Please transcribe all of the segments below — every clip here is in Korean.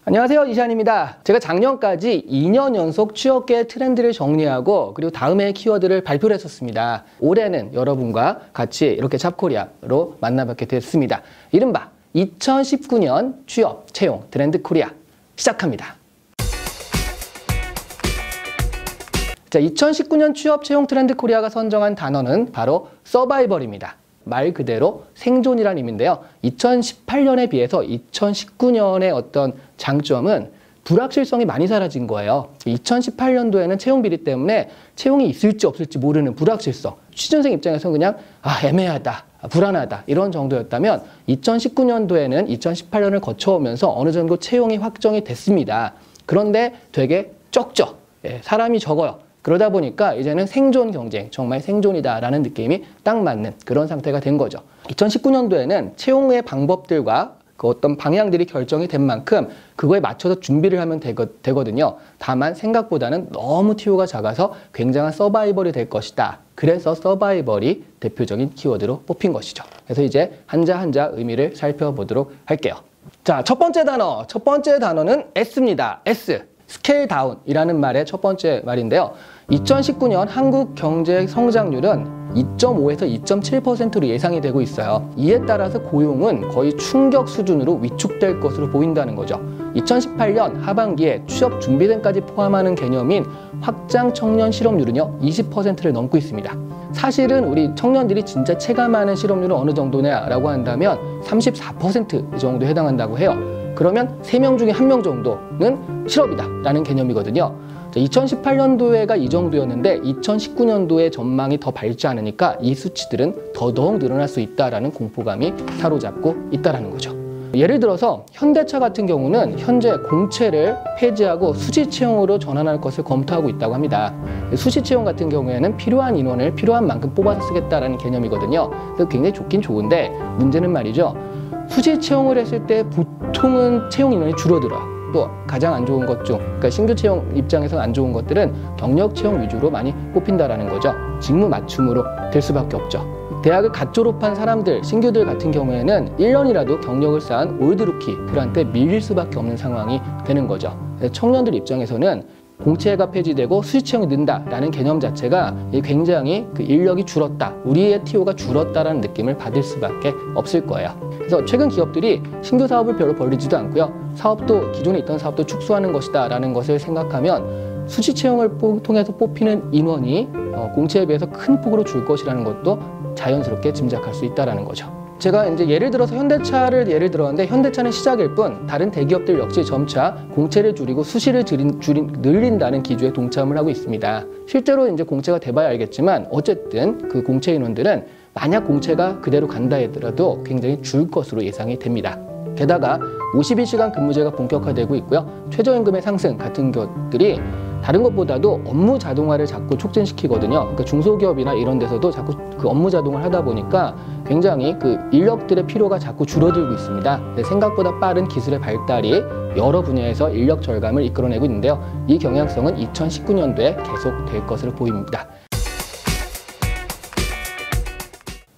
안녕하세요, 이시안입니다. 제가 작년까지 2년 연속 취업계의 트렌드를 정리하고 그리고 다음의 키워드를 발표를 했었습니다. 올해는 여러분과 같이 이렇게 잡코리아로 만나뵙게 됐습니다. 이른바 2019년 취업 채용 트렌드 코리아 시작합니다. 자, 2019년 취업 채용 트렌드 코리아가 선정한 단어는 바로 서바이벌입니다. 말 그대로 생존이라는 의미인데요. 2018년에 비해서 2019년의 어떤 장점은 불확실성이 많이 사라진 거예요. 2018년도에는 채용 비리 때문에 채용이 있을지 없을지 모르는 불확실성. 취준생 입장에서는 그냥 애매하다, 불안하다 이런 정도였다면 2019년도에는 2018년을 거쳐오면서 어느 정도 채용이 확정이 됐습니다. 그런데 되게 적죠. 사람이 적어요. 그러다 보니까 이제는 생존 경쟁, 정말 생존이다라는 느낌이 딱 맞는 그런 상태가 된 거죠. 2019년도에는 채용의 방법들과 그 어떤 방향들이 결정이 된 만큼 그거에 맞춰서 준비를 하면 되거든요. 다만 생각보다는 너무 TO가 작아서 굉장한 서바이벌이 될 것이다. 그래서 서바이벌이 대표적인 키워드로 뽑힌 것이죠. 그래서 이제 한자 한자 의미를 살펴보도록 할게요. 자, 첫 번째 단어는 S입니다. S. 스케일 다운이라는 말의 첫 번째 말인데요. 2019년 한국 경제 성장률은 2.5에서 2.7%로 예상이 되고 있어요. 이에 따라서 고용은 거의 충격 수준으로 위축될 것으로 보인다는 거죠. 2018년 하반기에 취업 준비생까지 포함하는 개념인 확장 청년 실업률은요 20%를 넘고 있습니다. 사실은 우리 청년들이 진짜 체감하는 실업률은 어느 정도냐라고 한다면 34% 정도 해당한다고 해요. 그러면 3명 중에 1명 정도는 실업이다라는 개념이거든요. 2018년도에가 이 정도였는데 2019년도의 전망이 더 밝지 않으니까 이 수치들은 더더욱 늘어날 수 있다라는 공포감이 사로잡고 있다는 거죠. 예를 들어서 현대차 같은 경우는 현재 공채를 폐지하고 수시 채용으로 전환할 것을 검토하고 있다고 합니다. 수시 채용 같은 경우에는 필요한 인원을 필요한 만큼 뽑아서 쓰겠다라는 개념이거든요. 그래서 굉장히 좋긴 좋은데 문제는 말이죠. 수시 채용을 했을 때 보통은 채용 인원이 줄어들어요. 또 가장 안 좋은 것 중, 그러니까 신규 채용 입장에서 안 좋은 것들은 경력 채용 위주로 많이 뽑힌다라는 거죠. 직무 맞춤으로 될 수밖에 없죠. 대학을 갓 졸업한 사람들, 신규들 같은 경우에는 1년이라도 경력을 쌓은 올드루키들한테 밀릴 수밖에 없는 상황이 되는 거죠. 청년들 입장에서는 공채가 폐지되고 수시 채용이 는다라는 개념 자체가 굉장히 그 인력이 줄었다, 우리의 TO가 줄었다라는 느낌을 받을 수밖에 없을 거예요. 그래서 최근 기업들이 신규 사업을 별로 벌리지도 않고요. 사업도 기존에 있던 사업도 축소하는 것이다 라는 것을 생각하면 수시 채용을 통해서 뽑히는 인원이 공채에 비해서 큰 폭으로 줄 것이라는 것도 자연스럽게 짐작할 수 있다는 거죠. 제가 이제 예를 들어서 현대차를 예를 들었는데 현대차는 시작일 뿐 다른 대기업들 역시 점차 공채를 줄이고 수시를 늘린다는 기조에 동참을 하고 있습니다. 실제로 이제 공채가 돼봐야 알겠지만 어쨌든 그 공채 인원들은 만약 공채가 그대로 간다 하더라도 굉장히 줄 것으로 예상이 됩니다. 게다가 52시간 근무제가 본격화되고 있고요. 최저임금의 상승 같은 것들이 다른 것보다도 업무 자동화를 자꾸 촉진시키거든요. 그러니까 중소기업이나 이런 데서도 자꾸 그 업무 자동화를 하다 보니까 굉장히 그 인력들의 필요가 자꾸 줄어들고 있습니다. 생각보다 빠른 기술의 발달이 여러 분야에서 인력 절감을 이끌어내고 있는데요. 이 경향성은 2019년도에 계속될 것으로 보입니다.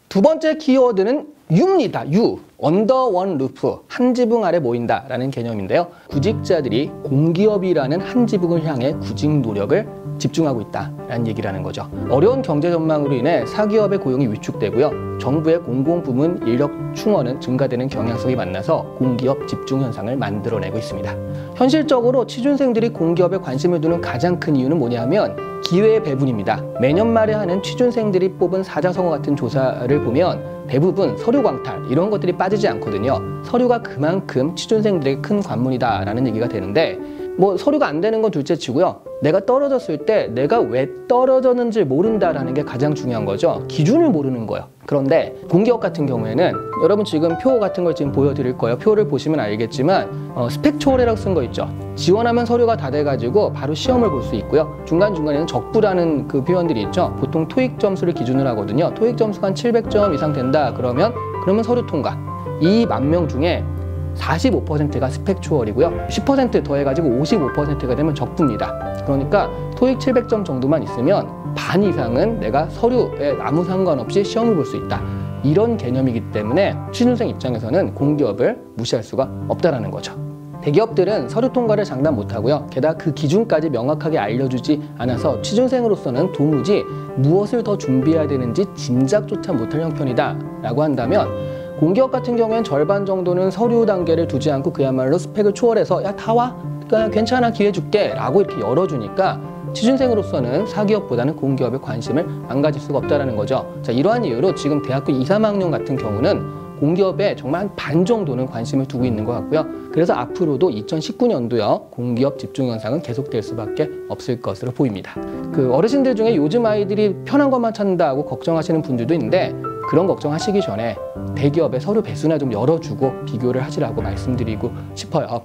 두 번째 키워드는 U입니다. U. 언더 원 루프, 한 지붕 아래 모인다라는 개념인데요. 구직자들이 공기업이라는 한 지붕을 향해 구직 노력을 집중하고 있다라는 얘기라는 거죠. 어려운 경제 전망으로 인해 사기업의 고용이 위축되고요. 정부의 공공부문 인력 충원은 증가되는 경향성이 만나서 공기업 집중 현상을 만들어내고 있습니다. 현실적으로 취준생들이 공기업에 관심을 두는 가장 큰 이유는 뭐냐면 기회의 배분입니다. 매년 말에 하는 취준생들이 뽑은 사자성어 같은 조사를 보면 대부분 서류 광탈 이런 것들이 빠지지 않거든요. 서류가 그만큼 취준생들에게 큰 관문이다라는 얘기가 되는데 뭐 서류가 안 되는 건 둘째 치고요. 내가 떨어졌을 때 내가 왜 떨어졌는지 모른다라는 게 가장 중요한 거죠. 기준을 모르는 거예요. 그런데 공기업 같은 경우에는 여러분 지금 표 같은 걸 지금 보여드릴 거예요. 표를 보시면 알겠지만 스펙 초월이라고 쓴 거 있죠. 지원하면 서류가 다 돼가지고 바로 시험을 볼 수 있고요. 중간중간에는 적부라는 그 표현들이 있죠. 보통 토익 점수를 기준으로 하거든요. 토익 점수가 한 700점 이상 된다 그러면 서류 통과. 이 10,000명 중에 45%가 스펙 초월이고요. 10% 더해가지고 55%가 되면 적부입니다. 그러니까 토익 700점 정도만 있으면 반 이상은 내가 서류에 아무 상관없이 시험을 볼 수 있다. 이런 개념이기 때문에 취준생 입장에서는 공기업을 무시할 수가 없다는 거죠. 대기업들은 서류 통과를 장담 못하고요. 게다가 그 기준까지 명확하게 알려주지 않아서 취준생으로서는 도무지 무엇을 더 준비해야 되는지 짐작조차 못할 형편이다 라고 한다면, 공기업 같은 경우엔 절반 정도는 서류 단계를 두지 않고 그야말로 스펙을 초월해서 야, 다 와, 그러니까 괜찮아, 기회 줄게 라고 이렇게 열어주니까 취준생으로서는 사기업보다는 공기업에 관심을 안 가질 수가 없다는 거죠. 자, 이러한 이유로 지금 대학교 2, 3학년 같은 경우는 공기업에 정말 한 반 정도는 관심을 두고 있는 것 같고요. 그래서 앞으로도 2019년도요, 공기업 집중 현상은 계속될 수밖에 없을 것으로 보입니다. 그 어르신들 중에 요즘 아이들이 편한 것만 찾는다고 걱정하시는 분들도 있는데, 그런 걱정하시기 전에 대기업의 서류 배수나 좀 열어주고 비교를 하시라고 말씀드리고 싶어요.